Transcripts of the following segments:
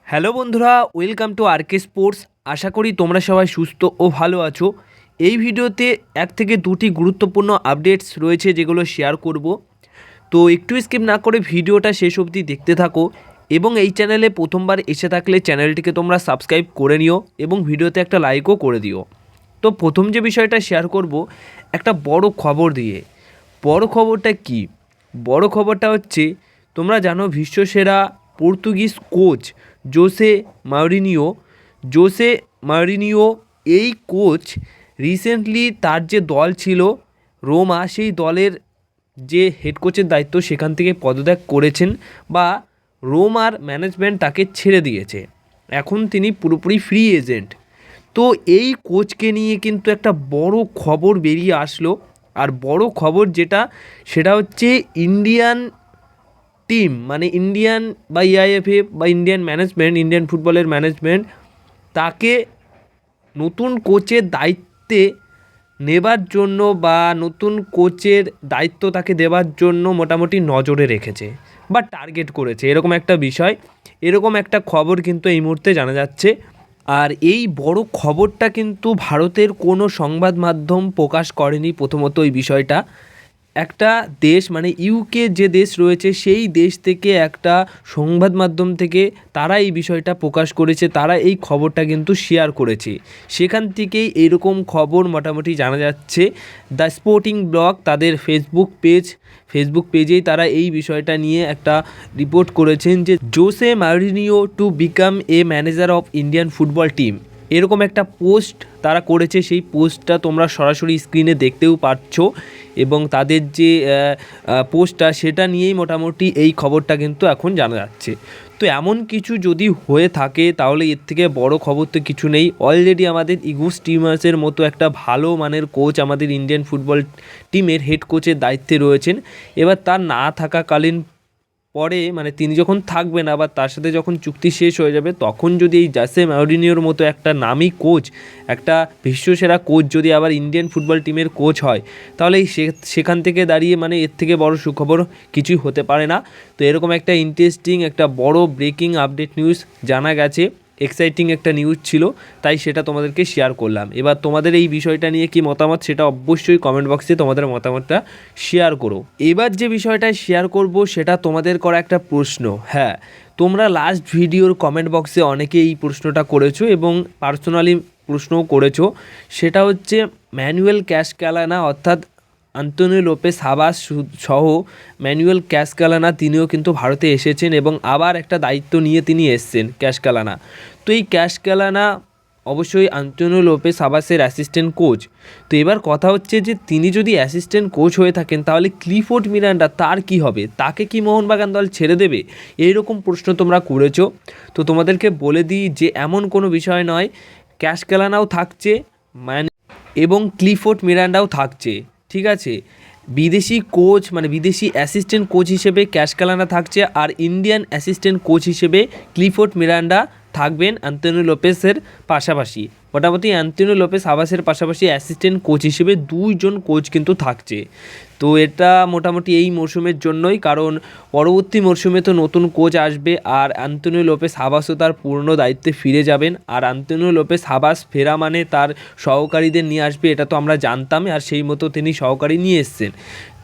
Hello বন্ধুরা, welcome to আরকে sports. আশা করি তোমরা সবাই সুস্থ ও ভালো আছো। এই ভিডিওতে এক থেকে দুটি গুরুত্বপূর্ণ আপডেটস রয়েছে যেগুলো শেয়ার করব। তো একটু স্কিপ না করে ভিডিওটা শেষ অবধি দেখতে থাকো এবং এই চ্যানেলে প্রথমবার এসে থাকলে চ্যানেলটিকে তোমরা সাবস্ক্রাইব করে নিও এবং ভিডিওতে একটা লাইকও করে দিও। তো প্রথম যে বিষয়টা শেয়ার করব একটা বড় খবর দিয়ে। বড় খবরটা কি? বড় খবরটা হচ্ছে, তোমরা জানো বিশ্বসেরা পর্তুগিজ কোচ জোসে মাউরিনিও এই কোচ রিসেন্টলি তার যে দল ছিল রোমা, সেই দলের যে হেড কোচের দায়িত্ব সেখান থেকে পদত্যাগ করেছেন বা রোমার ম্যানেজমেন্ট তাকে ছেড়ে দিয়েছে। এখন তিনি পুরোপুরি ফ্রি এজেন্ট। তো এই কোচকে নিয়ে কিন্তু একটা বড় খবর বেরিয়ে আসলো। আর বড় খবর যেটা, সেটা হচ্ছে ইন্ডিয়ান টিম মানে ইন্ডিয়ান বা ইআইএফএ বা ইন্ডিয়ান ফুটবলের ম্যানেজমেন্ট তাকে নতুন কোচের দায়িত্বে নেবার জন্য বা নতুন কোচের দায়িত্ব তাকে দেওয়ার জন্য মোটামুটি নজরে রেখেছে বা টার্গেট করেছে, এরকম একটা বিষয়, এরকম একটা খবর কিন্তু এই মুহূর্তে জানা যাচ্ছে। আর এই বড় খবরটা কিন্তু ভারতের কোনো সংবাদ মাধ্যম প্রকাশ করেনি। প্রথমত এই বিষয়টা একটা দেশ মানে ইউকে যে দেশ রয়েছে সেই দেশ থেকে একটা সংবাদ মাধ্যম থেকে তারা এই বিষয়টা প্রকাশ করেছে, তারা এই খবরটা কিন্তু শেয়ার করেছে। সেখান থেকেই এরকম খবর মোটামুটি জানা যাচ্ছে। দ্য স্পোর্টিং ব্লগ তাদের ফেসবুক পেজেই তারা এই বিষয়টা নিয়ে একটা রিপোর্ট করেছেন যে Jose Mourinho to become a manager of Indian football team, এরকম একটা পোস্ট তারা করেছে। সেই পোস্টটা তোমরা সরাসরি স্ক্রিনে দেখতেও পাচ্ছ এবং তাদের যে পোস্টটা সেটা নিয়েই মোটামুটি এই খবরটা কিন্তু এখন জানা যাচ্ছে। তো এমন কিছু যদি হয়ে থাকে তাহলে এর থেকে বড় খবর তো কিছু নেই। অলরেডি আমাদের ইগো স্টিমার্সের মতো একটা ভালো মানের কোচ আমাদের ইন্ডিয়ান ফুটবল টিমের হেড কোচের দায়িত্বে রয়েছেন। এবার তার না থাকাকালীন পরে মানে তিনি যখন থাকবেন আবার তার সাথে যখন চুক্তি শেষ হয়ে যাবে, তখন যদি এই জোসে মাউরিনিওর মতো একটা নামী কোচ, একটা বিশ্বসেরা কোচ যদি আবার ইন্ডিয়ান ফুটবল টিমের কোচ হয়, তাহলে সেখান থেকে দাঁড়িয়ে মানে এর থেকে বড় সুখবর কিছুই হতে পারে না। তো এরকম একটা ইন্টারেস্টিং একটা বড় ব্রেকিং আপডেট নিউজ জানা গেছে, এক্সাইটিং একটা নিউজ ছিল, তাই সেটা তোমাদেরকে শেয়ার করলাম। এবার তোমাদের এই বিষয়টা নিয়ে কি মতামত সেটা অবশ্যই কমেন্ট বক্সে তোমাদের মতামতটা শেয়ার করো। এবার যে বিষয়টা শেয়ার করব সেটা তোমাদের করা একটা প্রশ্ন। হ্যাঁ, তোমরা লাস্ট ভিডিওর কমেন্ট বক্সে অনেকে এই প্রশ্নটা করেছো এবং পার্সোনালি প্রশ্নও করেছো। সেটা হচ্ছে ম্যানুয়েল ক্যাসকালানা অর্থাৎ আন্তোনিও লোপেস হাবাস সহ ম্যানুয়েল ক্যাসকালানা তিনিও কিন্তু ভারতে এসেছেন এবং আবার একটা দায়িত্ব নিয়ে তিনি এসছেন ক্যাসকালানা। তো এই ক্যাসকালানা অবশ্যই আন্তোনিও লোপেস হাবাসের অ্যাসিস্ট্যান্ট কোচ। তো এবার কথা হচ্ছে যে তিনি যদি অ্যাসিস্ট্যান্ট কোচ হয়ে থাকেন তাহলে ক্লিফোর্ড মিরান্ডা তার কি হবে? তাকে কি মোহনবাগান দল ছেড়ে দেবে? এইরকম প্রশ্ন তোমরা করেছো। তো তোমাদেরকে বলে দিই যে এমন কোনো বিষয় নয়, ক্যাসকালানাও থাকছে এবং ক্লিফোর্ড মিরান্ডাও থাকছে, ঠিক আছে। বিদেশি কোচ মানে বিদেশি অ্যাসিস্ট্যান্ট কোচ হিসেবে ক্যাসকালানা থাকছে আর ইন্ডিয়ান অ্যাসিস্ট্যান্ট কোচ হিসেবে ক্লিফোর্ড মিরান্ডা থাকবেন আন্তোনিও লোপেসের পাশাপাশি। মোটামুটি আন্তোনিও লোপেস হাবাসের পাশাপাশি অ্যাসিস্ট্যান্ট কোচ হিসেবে দুইজন কোচ কিন্তু থাকছে। তো এটা মোটামুটি এই মরশুমের জন্যই, কারণ পরবর্তী মরশুমে তো নতুন কোচ আসবে আর আন্তোনিও লোপেস হাবাসও তার পূর্ণ দায়িত্বে ফিরে যাবেন। আর আন্তোনিও লোপেস হাবাস ফেরা মানে তার সহকারীদের নিয়ে আসবে, এটা তো আমরা জানতাম, আর সেই মতো তিনি সহকারী নিয়ে এসছেন।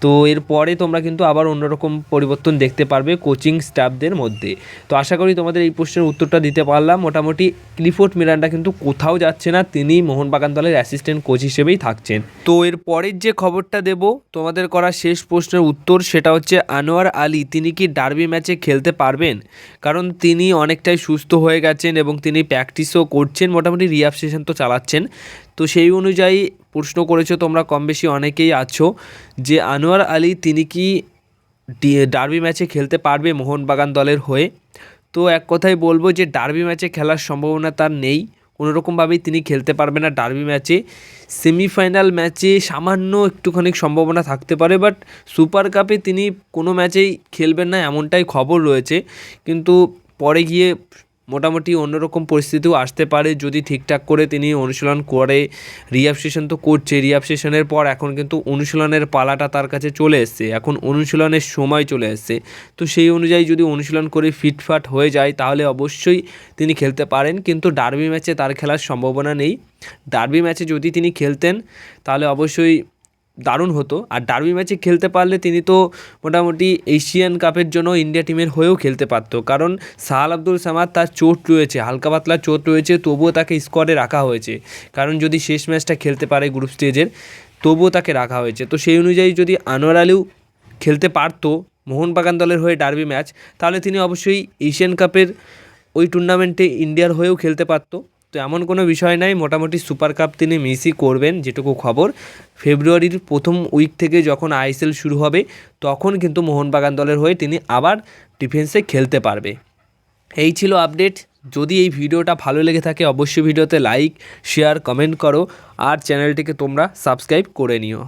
তো এরপরে তোমরা কিন্তু আবার অন্যরকম পরিবর্তন দেখতে পারবে কোচিং স্টাফদের মধ্যে। তো আশা করি তোমাদের এই প্রশ্নের উত্তরটা দিতে পারলাম। মোটামুটি ক্লিফোর্ড মিরান্ডা কিন্তু কোথাও যাচ্ছে না, তিনি মোহনবাগান দলের অ্যাসিস্ট্যান্ট কোচ হিসেবেই থাকছেন। তো এর পরের যে খবরটা দেব তোমাদের করা শেষ প্রশ্নের উত্তর, সেটা হচ্ছে আনোয়ার আলী তিনি কি ডার্বি ম্যাচে খেলতে পারবেন? কারণ তিনি অনেকটাই সুস্থ হয়ে গেছেন এবং তিনি প্র্যাকটিসও করছেন, মোটামুটি রিহ্যাব সেশন তো চালাচ্ছেন। তো সেই অনুযায়ী প্রশ্ন করেছো তোমরা কম বেশি অনেকেই আছো যে আনোয়ার আলী তিনি কি ডার্বি ম্যাচে খেলতে পারবে মোহনবাগান দলের হয়ে? তো এক কথাই বলবো যে ডার্বি ম্যাচে খেলার সম্ভাবনা তার নেই, কোনোরকমভাবেই তিনি খেলতে পারবে না ডার্বি ম্যাচে। সেমিফাইনাল ম্যাচে সামান্য একটুখানি সম্ভাবনা থাকতে পারে, বাট সুপার কাপে তিনি কোনো ম্যাচেই খেলবেন না এমনটাই খবর রয়েছে। কিন্তু পরে গিয়ে মোটামুটি অন্যরকম পরিস্থিতিও আসতে পারে যদি ঠিকঠাক করে তিনি অনুশীলন করে। রিহ্যাব সেশন তো করছে, রিহ্যাব সেশনের পর এখন কিন্তু অনুশীলনের পালাটা তার কাছে চলে এসছে, এখন অনুশীলনের সময় চলে এসছে। তো সেই অনুযায়ী যদি অনুশীলন করে ফিটফাট হয়ে যায় তাহলে অবশ্যই তিনি খেলতে পারেন, কিন্তু ডার্বি ম্যাচে তার খেলার সম্ভাবনা নেই। ডার্বি ম্যাচে যদি তিনি খেলতেন তাহলে অবশ্যই দারুণ হতো। আর ডার্বি ম্যাচে খেলতে পারলে তিনি তো মোটামুটি এশিয়ান কাপের জন্য ইন্ডিয়া টিমের হয়েও খেলতে পারতো, কারণ সাহাল আব্দুল সামাদ তার চোট রয়েছে, হালকা পাতলা চোট রয়েছে, তবুও তাকে স্কোয়াডে রাখা হয়েছে। কারণ যদি শেষ ম্যাচটা খেলতে পারে গ্রুপ স্টেজের, তবুও তাকে রাখা হয়েছে। তো সেই অনুযায়ী যদি আনোয়ার আলীও খেলতে পারতো মোহনবাগান দলের হয়ে ডার্বি ম্যাচ, তাহলে তিনি অবশ্যই এশিয়ান কাপের ওই টুর্নামেন্টে ইন্ডিয়ার হয়েও খেলতে পারতো। তো এমন কোনো বিষয় নাই, মোটামুটি সুপার কাপ তিনি মিসই করবেন যেটুকু খবর। ফেব্রুয়ারির প্রথম উইক থেকে যখন আইএসএল শুরু হবে তখন কিন্তু মোহনবাগান দলের হয়ে তিনি আবার ডিফেন্সে খেলতে পারবে। এই ছিল আপডেট। যদি এই ভিডিওটা ভালো লেগে থাকে অবশ্যই ভিডিওতে লাইক, শেয়ার, কমেন্ট করো আর চ্যানেলটিকে তোমরা সাবস্ক্রাইব করে নিও।